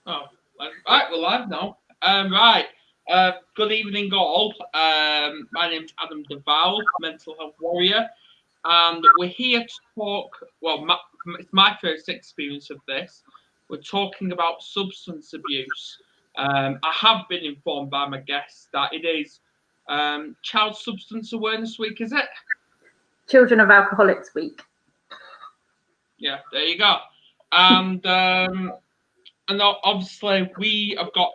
Oh, right, we're live now. Right. Good evening, all. My name's Adam Deval, mental health warrior, and we're here to talk. Well, it's my first experience of this. We're talking about substance abuse. I have been informed by my guests that it is Child Substance Awareness Week, is it? Children of Alcoholics Week. Yeah, there you go. And obviously we have got.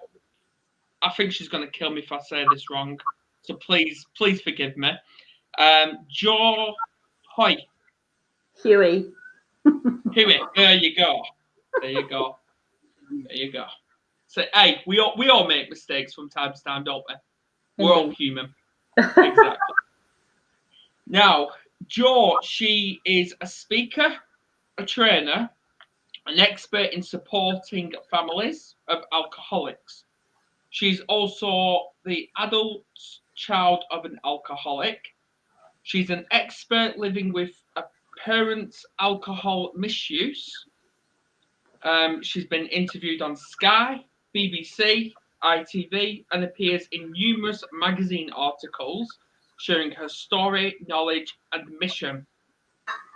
I think she's going to kill me if I say this wrong. So please forgive me. Joe Hoy. Huey. Huey. There you go. There you go. There you go. So hey, we all make mistakes from time to time, don't we? We're all human. Exactly. Now, Jo, she is a speaker, a trainer, an expert in supporting families of alcoholics. She's also the adult child of an alcoholic. She's an expert living with a parent's alcohol misuse. She's been interviewed on Sky, BBC, ITV, and appears in numerous magazine articles sharing her story, knowledge, and mission.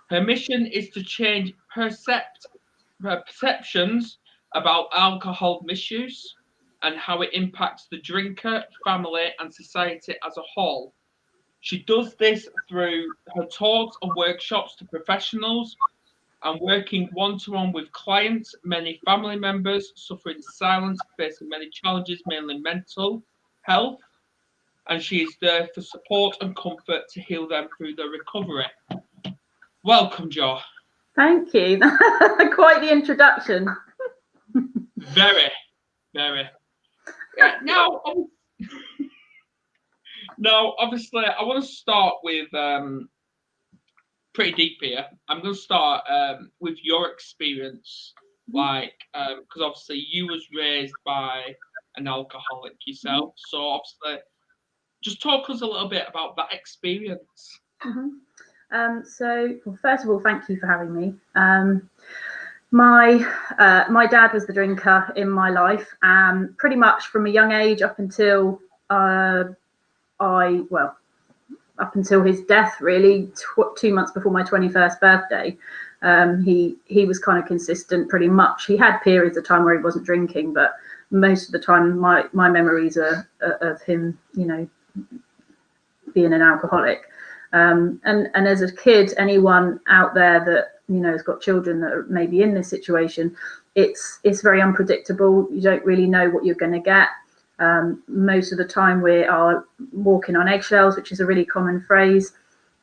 Her mission is to change perceptions about alcohol misuse and how it impacts the drinker, family, and society as a whole. She does this through her talks and workshops to professionals and working one to one with clients, many family members suffer in silence, facing many challenges, mainly mental health. And she is there for support and comfort to heal them through their recovery. Welcome, Jo. Thank you. Quite the introduction. Very, very. Yeah, now, obviously, I want to start with pretty deep here. I'm going to start with your experience, like, because obviously you was raised by an alcoholic yourself. So obviously, just talk us a little bit about that experience. Well, first of all, thank you for having me. My dad was the drinker in my life, pretty much from a young age up until up until his death, really, 2 months before my 21st birthday. He was kind of consistent pretty much. He had periods of time where he wasn't drinking, but most of the time my memories are of him, being an alcoholic. And as a kid, anyone out there that has got children that are maybe in this situation, it's very unpredictable. You don't really know what you're going to get. Most of the time we are walking on eggshells, which is a really common phrase,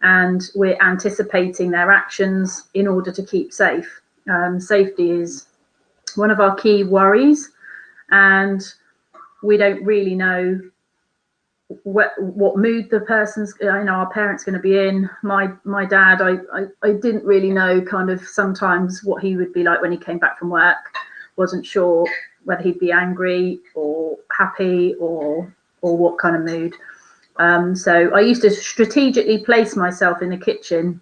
and we're anticipating their actions in order to keep safe. Safety is one of our key worries, and we don't really know what mood the person's, our parents going to be in. My dad, I didn't really know kind of sometimes what he would be like when he came back from work. Wasn't sure whether he'd be angry or happy or what kind of mood. So I used to strategically place myself in the kitchen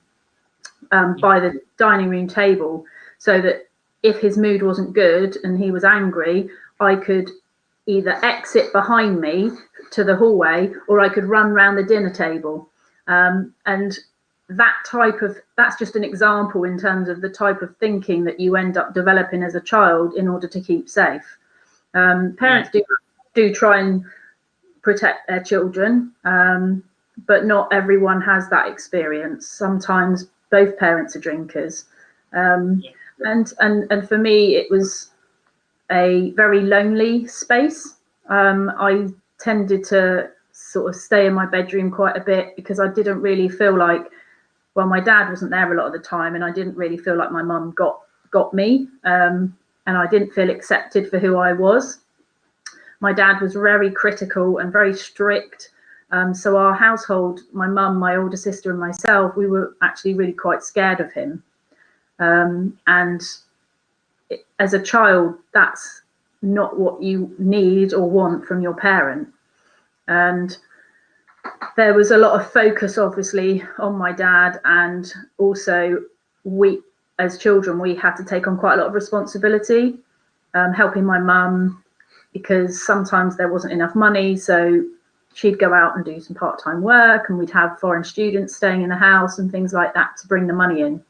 by the dining room table, so that if his mood wasn't good and he was angry, I could either exit behind me to the hallway or I could run around the dinner table. And that's just an example in terms of the type of thinking that you end up developing as a child in order to keep safe. Parents do try and protect their children, but not everyone has that experience. Sometimes both parents are drinkers. And for me, it was a very lonely space. I tended to sort of stay in my bedroom quite a bit because I didn't really feel like, well, my dad wasn't there a lot of the time, and I didn't really feel like my mum got me, and I didn't feel accepted for who I was. My dad was very critical and very strict. So our household, my mum, my older sister, and myself, we were actually really quite scared of him. And as a child, that's not what you need or want from your parent. And there was a lot of focus, obviously, on my dad, and also we, as children, we had to take on quite a lot of responsibility. helping my mum, because sometimes there wasn't enough money, so she'd go out and do some part-time work, and we'd have foreign students staying in the house and things like that to bring the money in.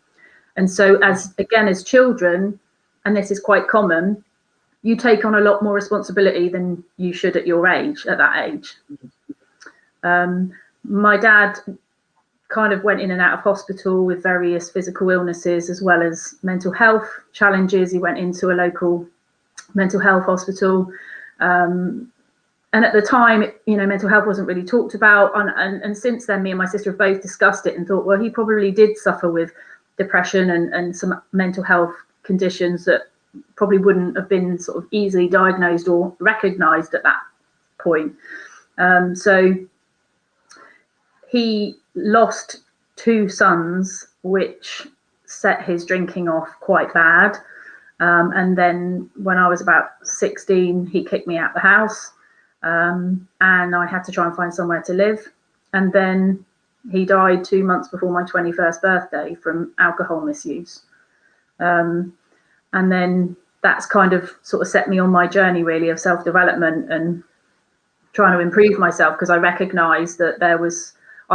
And so as children, and this is quite common, you take on a lot more responsibility than you should at your age, at that age. My dad kind of went in and out of hospital with various physical illnesses as well as mental health challenges. He went into a local mental health hospital. And at the time, mental health wasn't really talked about. And since then, me and my sister have both discussed it and thought, well, he probably did suffer with depression and some mental health conditions that probably wouldn't have been sort of easily diagnosed or recognised at that point. So he lost 2 sons, which set his drinking off quite bad. And then when I was about 16, he kicked me out the house, and I had to try and find somewhere to live. And then he died 2 months before my 21st birthday from alcohol misuse. And then that's kind of sort of set me on my journey really of self-development and trying to improve myself, because I recognised that I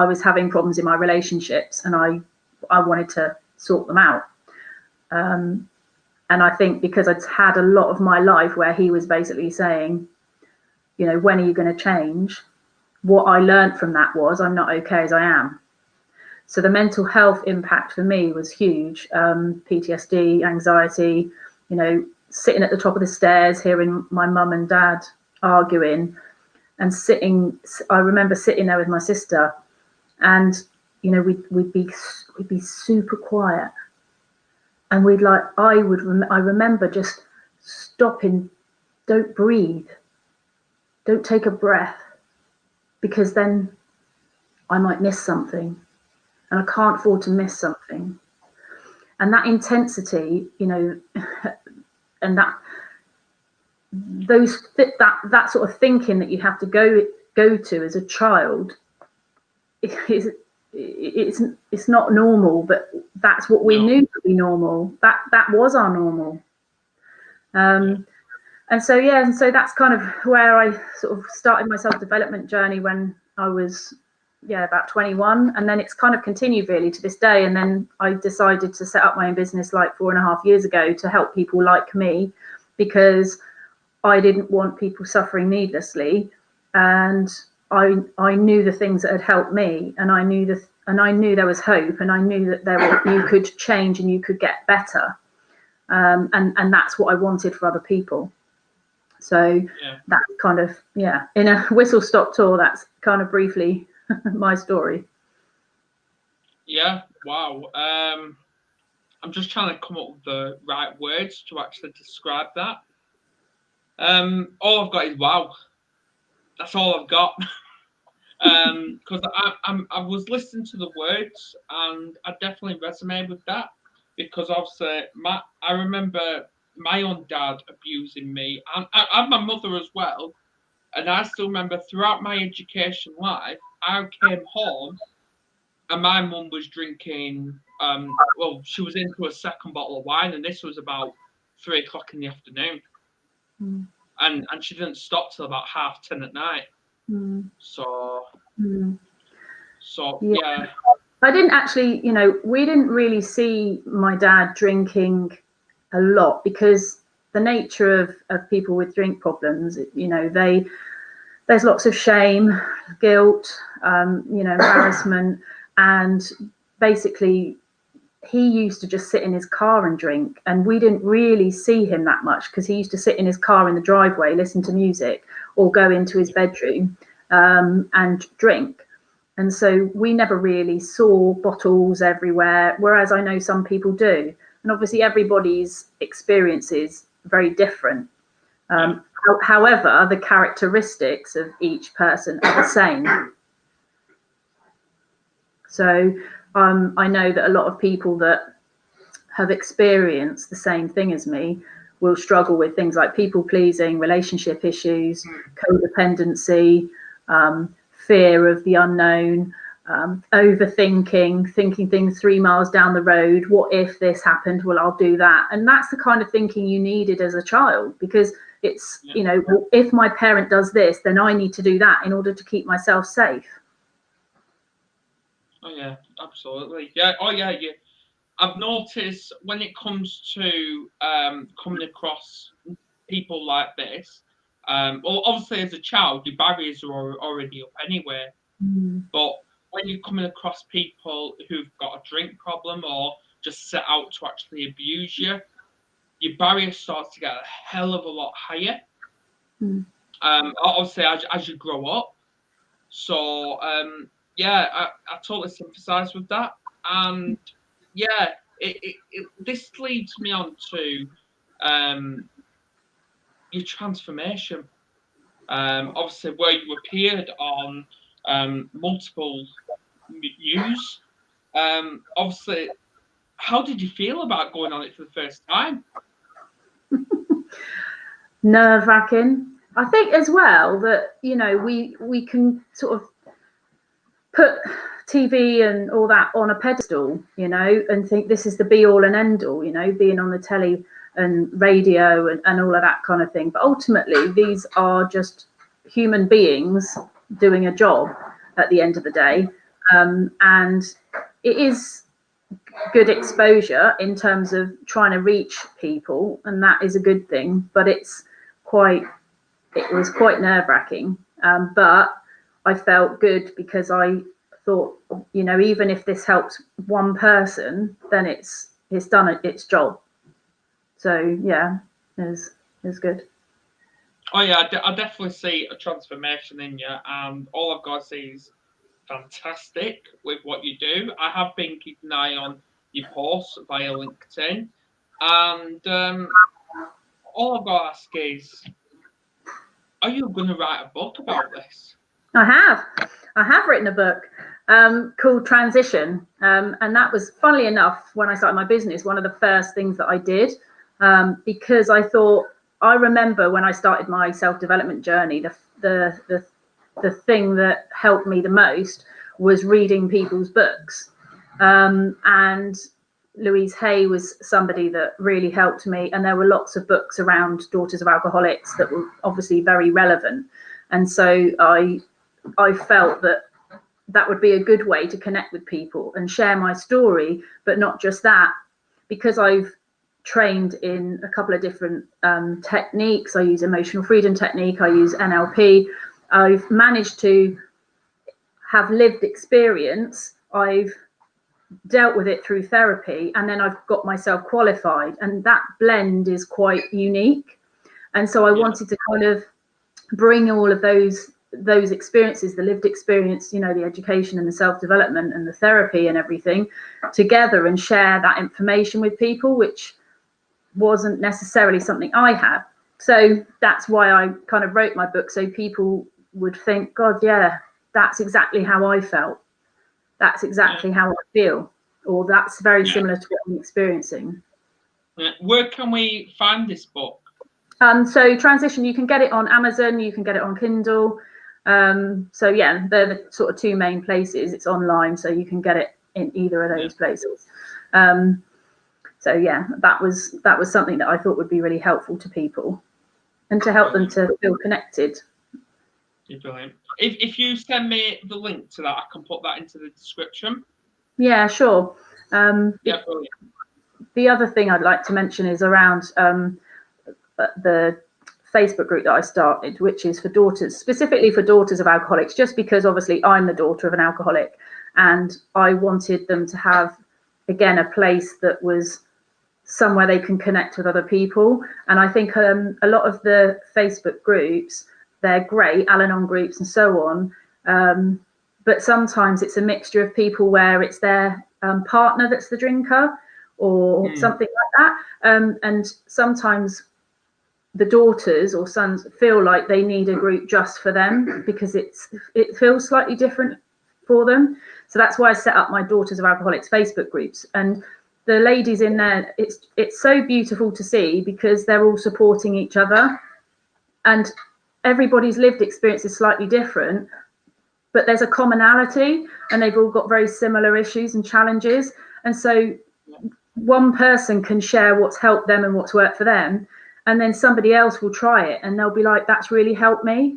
was having problems in my relationships, and I wanted to sort them out. And I think because I'd had a lot of my life where he was basically saying, when are you going to change? What I learned from that was I'm not okay as I am. So the mental health impact for me was huge. PTSD, anxiety, sitting at the top of the stairs, hearing my mum and dad arguing, and I remember sitting there with my sister, and we'd be super quiet, and I remember just stopping, don't breathe, don't take a breath, because then I might miss something, and I can't afford to miss something. And that intensity, and that sort of thinking that you have to go to as a child, it's not normal, but that's what we knew to be normal. That was our normal. And so that's kind of where I sort of started my self-development journey when I was about 21, and then it's kind of continued really to this day. And then I decided to set up my own business like 4.5 years ago to help people like me, because I didn't want people suffering needlessly, and I knew the things that had helped me, and I knew there was hope, and I knew that you could change and you could get better, and that's what I wanted for other people. So that's kind of in a whistle-stop tour, that's kind of briefly my story. Yeah, wow. I'm just trying to come up with the right words to actually describe that. All I've got is wow. That's all I've got. Because I was listening to the words, and I definitely resonate with that, because obviously I remember my own dad abusing me, and my mother as well. And I still remember throughout my education life, I came home and my mum was drinking. She was into a second bottle of wine, and this was about 3 o'clock in the afternoon. And she didn't stop till about 10:30 at night. So yeah. I didn't actually, we didn't really see my dad drinking a lot, because the nature of people with drink problems, there's lots of shame, guilt, embarrassment, and basically he used to just sit in his car and drink, and we didn't really see him that much, because he used to sit in his car in the driveway, listen to music, or go into his bedroom and drink. And so we never really saw bottles everywhere, whereas I know some people do. And obviously everybody's experience is very different. However, the characteristics of each person are the same. So I know that a lot of people that have experienced the same thing as me will struggle with things like people pleasing, relationship issues, codependency, fear of the unknown, overthinking, thinking things 3 miles down the road. What if this happened? Well, I'll do that. And that's the kind of thinking you needed as a child, because it's, you know, well, if my parent does this, then I need to do that in order to keep myself safe. Oh yeah, absolutely. Yeah. Oh yeah. Yeah. I've noticed when it comes to coming across people like this. Well, obviously, as a child, your barriers are already up anyway. But when you're coming across people who've got a drink problem or just set out to actually abuse you, your barrier starts to get a hell of a lot higher. Obviously, as you grow up. So, yeah, I totally sympathise with that. And yeah, this leads me on to your transformation. Obviously, where you appeared on multiple news. Obviously, how did you feel about going on it for the first time? Nerve-wracking. I think as well that, you know, we can sort of put TV and all that on a pedestal, you know, and think this is the be all and end all, you know, being on the telly and radio and all of that kind of thing. But ultimately, these are just human beings doing a job at the end of the day. And it is good exposure in terms of trying to reach people, and that is a good thing. But it was quite nerve-wracking. But I felt good because I thought, you know, even if this helps one person, then it's done its job. So yeah, it's good. Oh yeah, I definitely see a transformation in you, and all I've got to say is fantastic with what you do. I have been keeping an eye on your posts via LinkedIn, and all I've got to ask is, are you going to write a book about this? I have written a book called Transition, and that was, funnily enough, when I started my business, one of the first things that I did, because I remember when I started my self-development journey, the thing that helped me the most was reading people's books, and Louise Hay was somebody that really helped me, and there were lots of books around daughters of alcoholics that were obviously very relevant, and so I felt that would be a good way to connect with people and share my story. But not just that, because I've trained in a couple of different techniques. I use emotional freedom technique, I use NLP. I've managed to have lived experience. I've dealt with it through therapy, and then I've got myself qualified, and that blend is quite unique. And so I wanted to kind of bring all of those experiences, the lived experience, you know, the education and the self-development and the therapy and everything together, and share that information with people, which wasn't necessarily something I had. So that's why I kind of wrote my book, so people would think, God, yeah, that's exactly how I felt, that's exactly how I feel, or that's very similar to what I'm experiencing. Where can we find this book? So Transition, you can get it on Amazon, you can get it on Kindle. So yeah, they're the sort of two main places. It's online, so you can get it in either of those places. So yeah, that was something that I thought would be really helpful to people, and to help them to feel connected. Brilliant. If you send me the link to that, I can put that into the description. Yeah, sure. Yeah, brilliant. The other thing I'd like to mention is around the Facebook group that I started, which is for daughters, specifically for daughters of alcoholics, just because obviously I'm the daughter of an alcoholic, and I wanted them to have, again, a place that was somewhere they can connect with other people. And I think a lot of the Facebook groups, they're great, Al-Anon groups and so on, but sometimes it's a mixture of people where it's their partner that's the drinker or something like that, and sometimes the daughters or sons feel like they need a group just for them because it feels slightly different for them. So that's why I set up my Daughters of Alcoholics Facebook groups, and the ladies in there, it's so beautiful to see, because they're all supporting each other, and everybody's lived experience is slightly different, but there's a commonality, and they've all got very similar issues and challenges. And so one person can share what's helped them and what's worked for them, and then somebody else will try it and they'll be like, that's really helped me.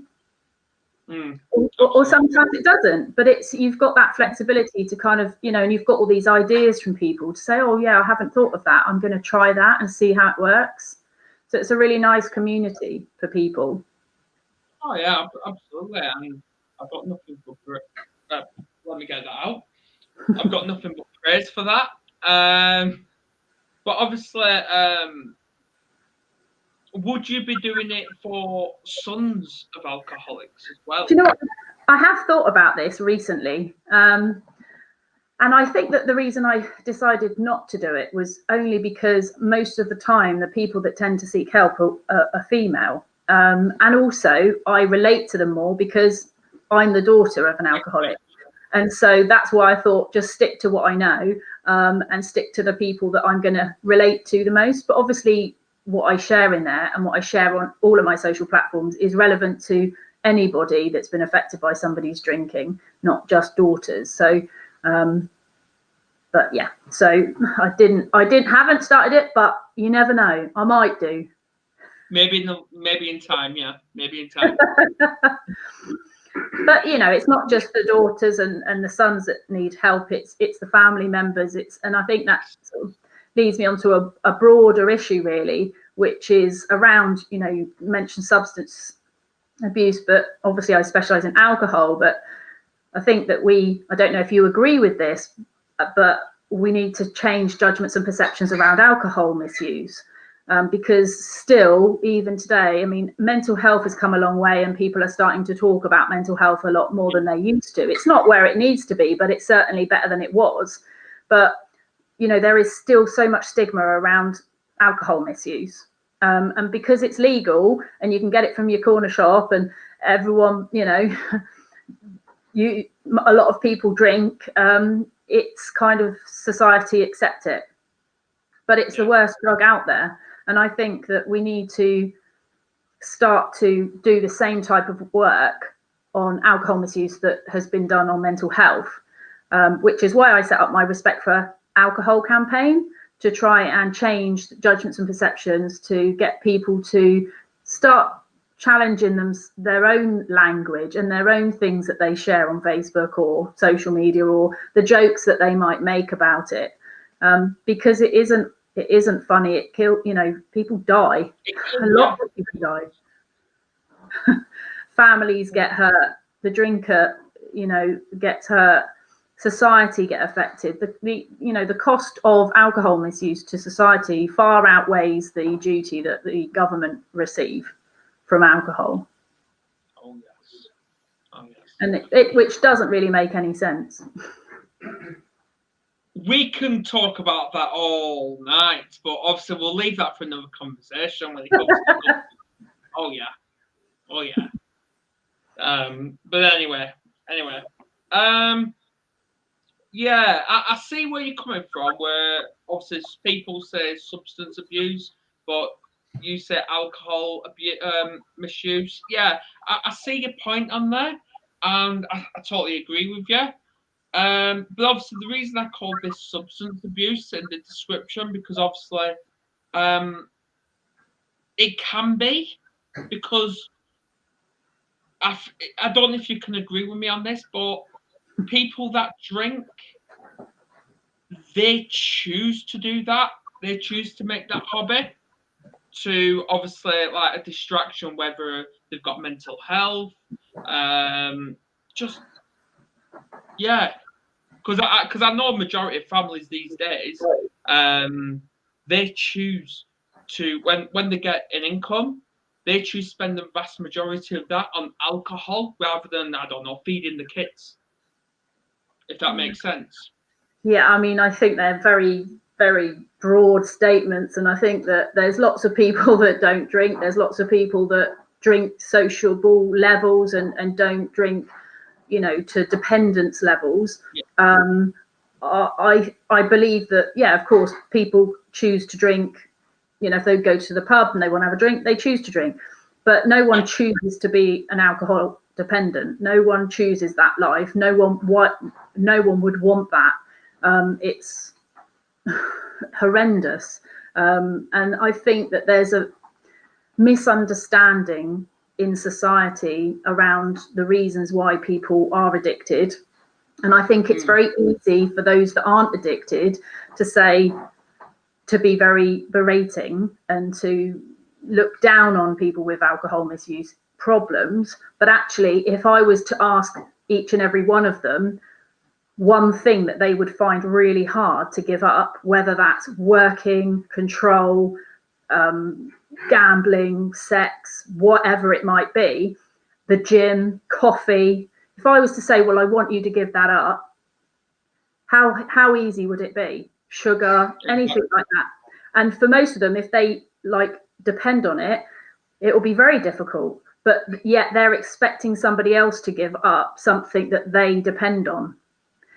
Or sometimes it doesn't, but you've got that flexibility to kind of, and you've got all these ideas from people to say, oh yeah, I haven't thought of that, I'm going to try that and see how it works. So it's a really nice community for people. Oh yeah, absolutely. I mean, I've got nothing but let me get that out. I've got nothing but praise for that. But obviously, would you be doing it for sons of alcoholics as well? Do you know what? I have thought about this recently. And I think that the reason I decided not to do it was only because most of the time the people that tend to seek help are female. And also I relate to them more because I'm the daughter of an alcoholic. And so that's why I thought just stick to what I know, and stick to the people that I'm going to relate to the most. But obviously what I share in there and what I share on all of my social platforms is relevant to anybody that's been affected by somebody's drinking, not just daughters. So but yeah, so I haven't started it, but you never know, I might do. Maybe in time, yeah, maybe in time. But it's not just the daughters and the sons that need help, it's the family members. And I think that sort of leads me onto a broader issue really, which is around, you mentioned substance abuse, but obviously I specialize in alcohol. But I think that I don't know if you agree with this, but we need to change judgments and perceptions around alcohol misuse. Because still, even today, I mean, mental health has come a long way and people are starting to talk about mental health a lot more than they used to. It's not where it needs to be, but it's certainly better than it was. But, there is still so much stigma around alcohol misuse. And because it's legal and you can get it from your corner shop and everyone, a lot of people drink, it's kind of society accept it. But it's the worst drug out there. And I think that we need to start to do the same type of work on alcohol misuse that has been done on mental health, which is why I set up my Respect for Alcohol campaign, to try and change judgments and perceptions, to get people to start challenging their own language and their own things that they share on Facebook or social media, or the jokes that they might make about it, because it isn't funny. It people die. A lot of people die. Families get hurt. The drinker, gets hurt. Society get affected. The cost of alcohol misuse to society far outweighs the duty that the government receive from alcohol. Oh yes. And which doesn't really make any sense. We can talk about that all night, but obviously we'll leave that for another conversation when it comes to oh yeah. But anyway. Yeah, I see where you're coming from, where obviously people say substance abuse, but you say alcohol misuse. Yeah, I see your point on there, and I totally agree with you. But obviously the reason I called this substance abuse in the description, because obviously it can be, because I don't know if you can agree with me on this, but people that drink, they choose to do that. They choose to make that hobby, to obviously like a distraction, whether they've got mental health, because I know a majority of families these days, they choose to, when they get an income, they choose to spend the vast majority of that on alcohol rather than, I don't know, feeding the kids, if that makes sense. Yeah, I mean, I think they're very, very broad statements, and I think that there's lots of people that don't drink. There's lots of people that drink sociable levels and don't drink, to dependence levels. Yeah. I believe that, yeah, of course, people choose to drink. If they go to the pub and they want to have a drink, they choose to drink. But no one chooses to be an alcoholic dependent. No one chooses that life. No one would want that. It's horrendous. And I think that there's a misunderstanding in society around the reasons why people are addicted. And I think it's very easy for those that aren't addicted to be very berating and to look down on people with alcohol misuse problems. But actually, if I was to ask each and every one of them one thing that they would find really hard to give up, whether that's working, control, gambling, sex, whatever it might be, the gym, coffee. If I was to say, well, I want you to give that up, how easy would it be? Sugar, anything like that. And for most of them, if they depend on it, it will be very difficult. But yet they're expecting somebody else to give up something that they depend on.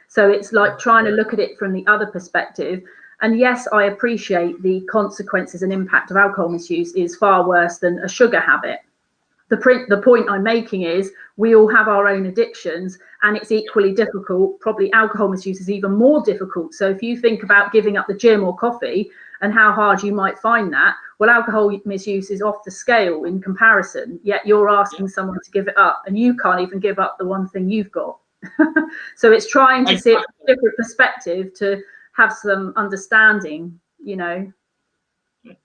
So it's like trying to look at it from the other perspective. And yes, I appreciate the consequences and impact of alcohol misuse is far worse than a sugar habit. The point I'm making is we all have our own addictions, and it's equally difficult. Probably alcohol misuse is even more difficult. So if you think about giving up the gym or coffee and how hard you might find that, well, alcohol misuse is off the scale in comparison, yet you're asking someone to give it up, and you can't even give up the one thing you've got. So it's trying to see it from a different perspective to have some understanding,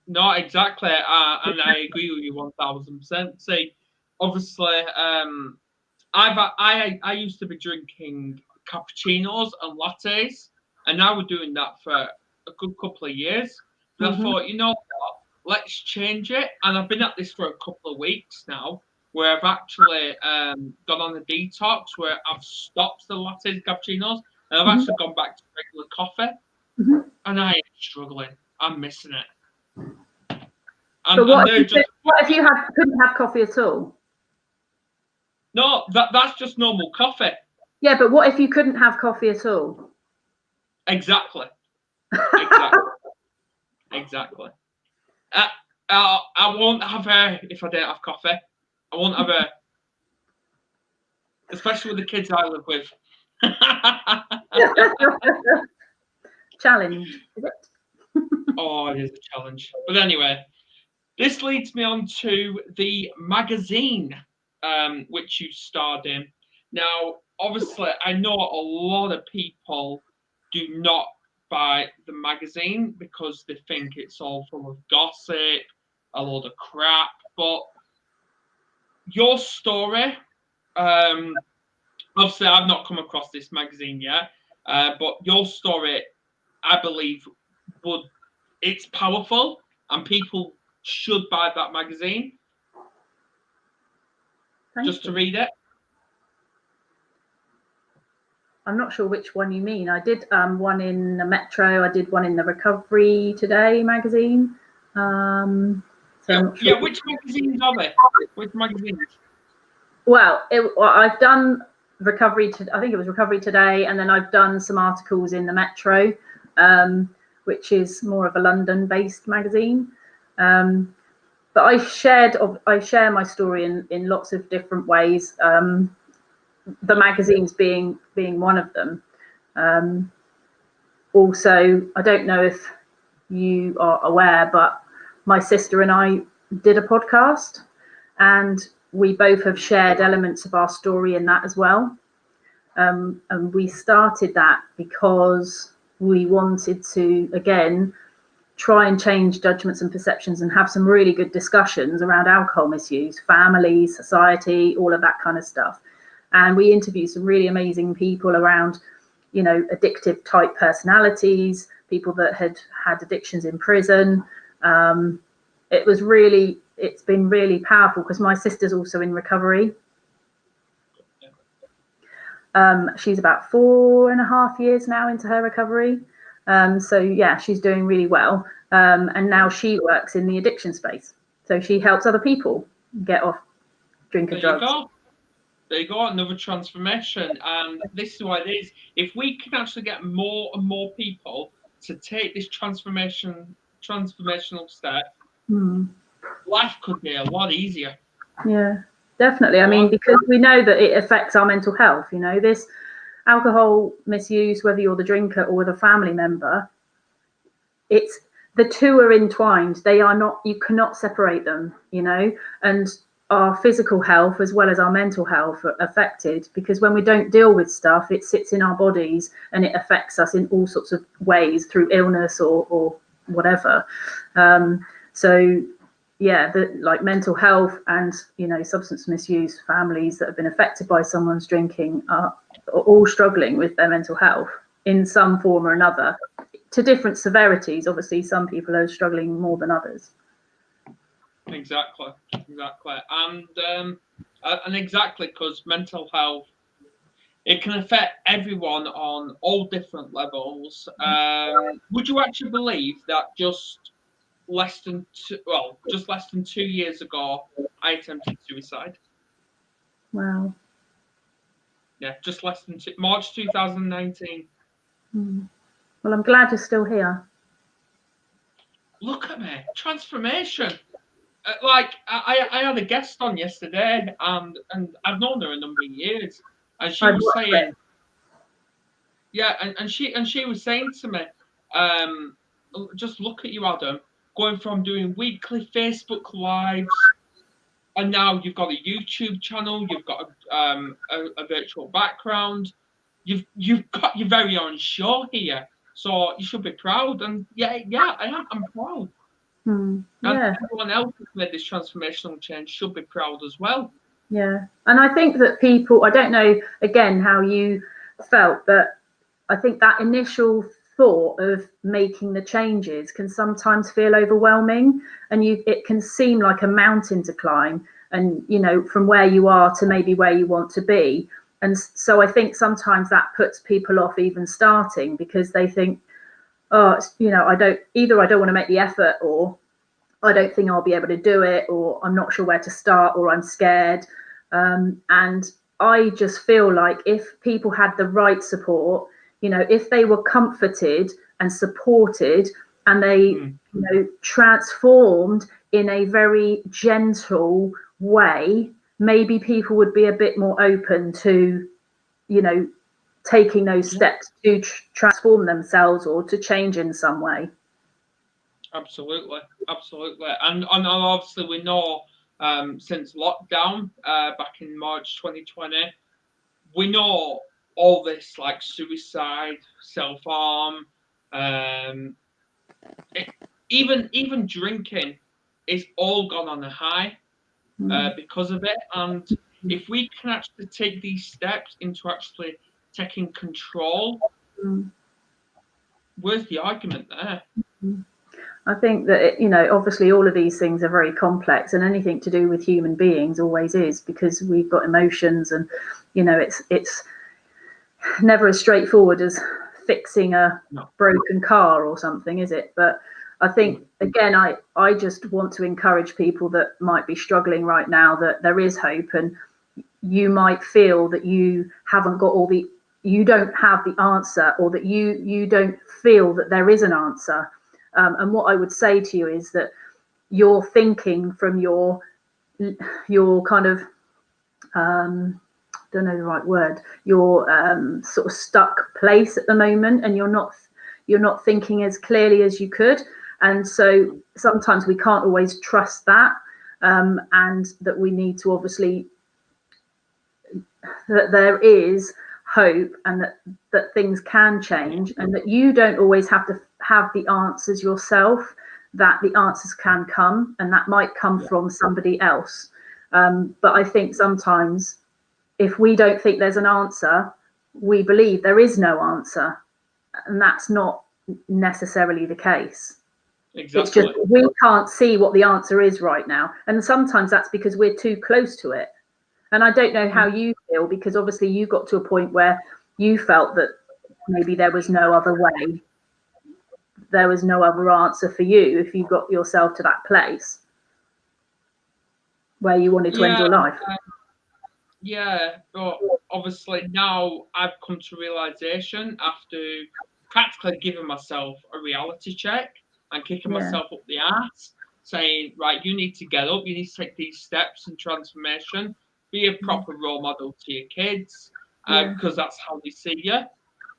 No, exactly, and I agree with you 1000%. See, obviously, I used to be drinking cappuccinos and lattes, and now we're doing that for a good couple of years. But I thought, you know what, let's change it, and I've been at this for a couple of weeks now, where I've actually gone on a detox where I've stopped the lattes, cappuccinos, and I've actually gone back to regular coffee, and I am struggling. I'm missing it. But what if you couldn't have coffee at all? No, that's just normal coffee. Yeah, but what if you couldn't have coffee at all? Exactly. Exactly. I won't have her if I don't have coffee. I won't have her, especially with the kids I live with. Challenge, is it? Oh, it is a challenge. But anyway, this leads me on to the magazine, which you starred in. Now, obviously, I know a lot of people do not buy the magazine because they think it's all full of gossip, a load of crap. But your story, obviously, I've not come across this magazine yet, but your story, I believe, it's powerful, and people should buy that magazine. Just to read it. I'm not sure which one you mean. I did one in the Metro. I did one in the Recovery Today magazine. Yeah, which magazines are they? Which magazines? Well, I've done Recovery. I think it was Recovery Today, and then I've done some articles in the Metro, which is more of a London-based magazine. But I share my story in lots of different ways. The magazines being one of them. Also, I don't know if you are aware, but my sister and I did a podcast, and we both have shared elements of our story in that as well. And we started that because we wanted to, again, try and change judgments and perceptions and have some really good discussions around alcohol misuse, family, society, all of that kind of stuff. And we interviewed some really amazing people around, addictive type personalities, people that had addictions in prison. It's been really powerful because my sister's also in recovery. She's about 4.5 years now into her recovery. So yeah, she's doing really well. And now she works in the addiction space. So she helps other people get off drinking drugs. There you go, another transformation. And this is what it is. If we can actually get more and more people to take this transformational step, life could be a lot easier. Yeah, definitely. I mean, because we know that it affects our mental health. You know, this alcohol misuse, whether you're the drinker or with a family member, it's the two are entwined. They are not, you cannot separate them, you know, and our physical health as well as our mental health are affected, because when we don't deal with stuff, it sits in our bodies and it affects us in all sorts of ways through illness or whatever. So yeah, like mental health and, you know, substance misuse, families that have been affected by someone's drinking are all struggling with their mental health in some form or another, to different severities. Obviously, some people are struggling more than others. Exactly, and exactly, because mental health, it can affect everyone on all different levels. Would you actually believe that just less than 2 years ago, I attempted suicide? Wow. Yeah, just less than March 2019. Well, I'm glad you're still here. Look at me, transformation. Like I had a guest on yesterday, and I've known her a number of years, and she was saying, yeah, and she was saying to me, just look at you, Adam, going from doing weekly Facebook lives, and now you've got a YouTube channel, you've got a virtual background, you've got your very own show here, so you should be proud. And yeah, I'm proud. And Yeah. everyone else who's made this transformational change should be proud as well. Yeah. And I think that people, I don't know, again, how you felt, but I think that initial thought of making the changes can sometimes feel overwhelming, and it can seem like a mountain to climb, and, you know, from where you are to maybe where you want to be. And so I think sometimes that puts people off even starting, because they think, oh, you know, I don't want to make the effort, or I don't think I'll be able to do it, or I'm not sure where to start, or I'm scared. And I just feel like if people had the right support, you know, if they were comforted and supported, and they, you know, transformed in a very gentle way, maybe people would be a bit more open to, you know, taking those steps to transform themselves or to change in some way. Absolutely, and obviously we know, since lockdown back in March 2020, we know all this, like suicide, self-harm, even drinking is all gone on a high because of it. And if we can actually take these steps into actually taking control, where's the argument there? I think that, you know, obviously all of these things are very complex, and anything to do with human beings always is, because we've got emotions, and, you know, it's never as straightforward as fixing a broken car or something, is it? But I think, again, I just want to encourage people that might be struggling right now, that there is hope, and you might feel that you haven't got you don't have the answer, or that you don't feel that there is an answer. And what I would say to you is that you're thinking from your kind of, don't know the right word, your sort of stuck place at the moment, and you're not thinking as clearly as you could. And so sometimes we can't always trust that, and that we need to, obviously, that there is hope, and that things can change, and that you don't always have to have the answers yourself, that the answers can come, and that might come from somebody else. But I think sometimes if we don't think there's an answer, we believe there is no answer, and that's not necessarily the case. Exactly. It's just we can't see what the answer is right now, and sometimes that's because we're too close to it. And I don't know how you feel, because obviously you got to a point where you felt that maybe there was no other way, there was no other answer for you, if you got yourself to that place where you wanted to end your life. Yeah, but obviously now I've come to realization, after practically giving myself a reality check and kicking myself up the arse, saying, right, you need to get up, you need to take these steps in transformation, Be a proper role model to your kids, Yeah. because that's how they see you.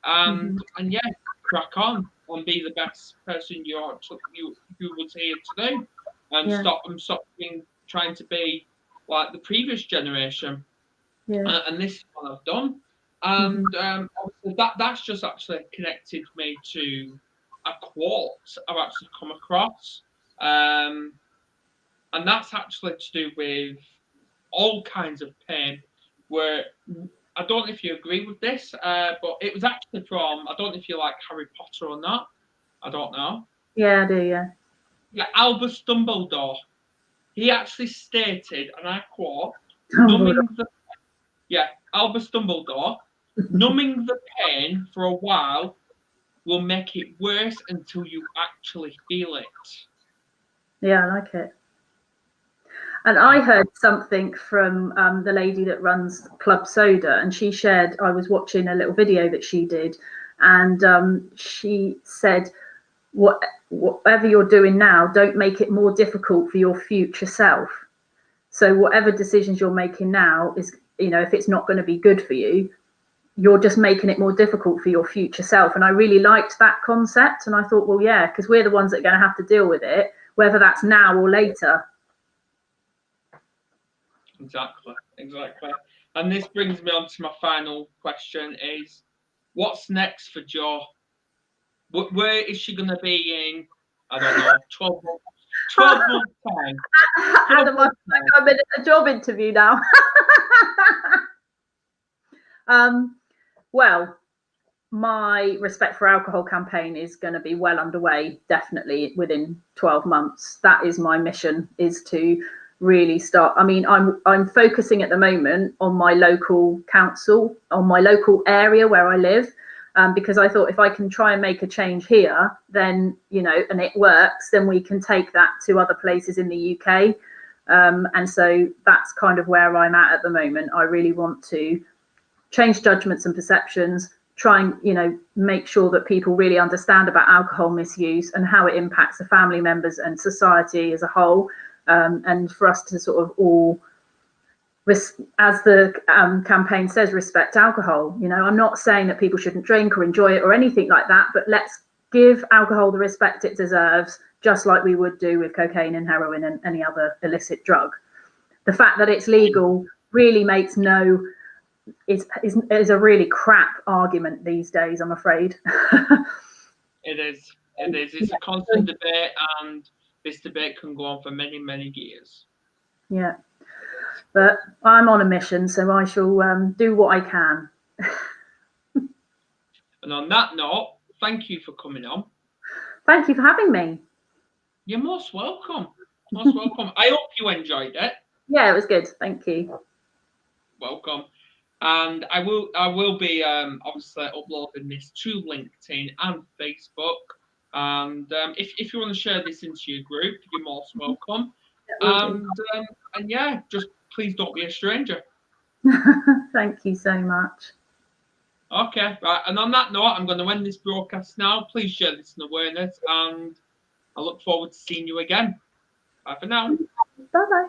And yeah, crack on and be the best person you was here to do, and Yeah. stop being trying to be like the previous generation. Yeah. And this is what I've done. And obviously that's just actually connected me to a quote I've actually come across. And that's actually to do with all kinds of pain. Where I don't know if you agree with this, but it was actually from, I don't know if you like Harry Potter or not. I don't know. Yeah, I do. Yeah. Yeah, Albus Dumbledore. He actually stated, and I quote, Dumbledore. numbing the yeah, Albus Dumbledore, numbing the pain for a while will make it worse until you actually feel it. Yeah, I like it. And I heard something from the lady that runs Club Soda, and she shared, I was watching a little video that she did, and she said, whatever you're doing now, don't make it more difficult for your future self. So whatever decisions you're making now is, if it's not going to be good for you, you're just making it more difficult for your future self. And I really liked that concept. And I thought, well, yeah, because we're the ones that are going to have to deal with it, whether that's now or later. Exactly. And this brings me on to my final question: is what's next for Jo? Where is she going to be in? I don't know. 12 months time. Adam, I'm in a job interview now. Well, my Respect for Alcohol campaign is going to be well underway, definitely within 12 months. That is my mission, is to really start. I mean, I'm focusing at the moment on my local council, on my local area where I live, because I thought if I can try and make a change here, then, and it works, then we can take that to other places in the UK. And so that's kind of where I'm at the moment. I really want to change judgments and perceptions, try and make sure that people really understand about alcohol misuse and how it impacts the family members and society as a whole, and for us to sort of all, as the campaign says, respect alcohol. I'm not saying that people shouldn't drink or enjoy it or anything like that, but let's give alcohol the respect it deserves, just like we would do with cocaine and heroin and any other illicit drug. The fact that it's legal really makes is a really crap argument these days, I'm afraid. It is. It's a constant debate, and this debate can go on for many, many years. Yeah, but I'm on a mission, so I shall do what I can. And on that note, thank you for coming on. Thank you for having me. You're most welcome. Most welcome. I hope you enjoyed it. Yeah, it was good. Thank you. Welcome. And I will be obviously uploading this to LinkedIn and Facebook. And if you want to share this into your group, you're most welcome. And yeah, just please don't be a stranger. Thank you so much. Okay, right. And on that note, I'm going to end this broadcast now. Please share this in awareness, and I look forward to seeing you again. Bye for now. Bye-bye.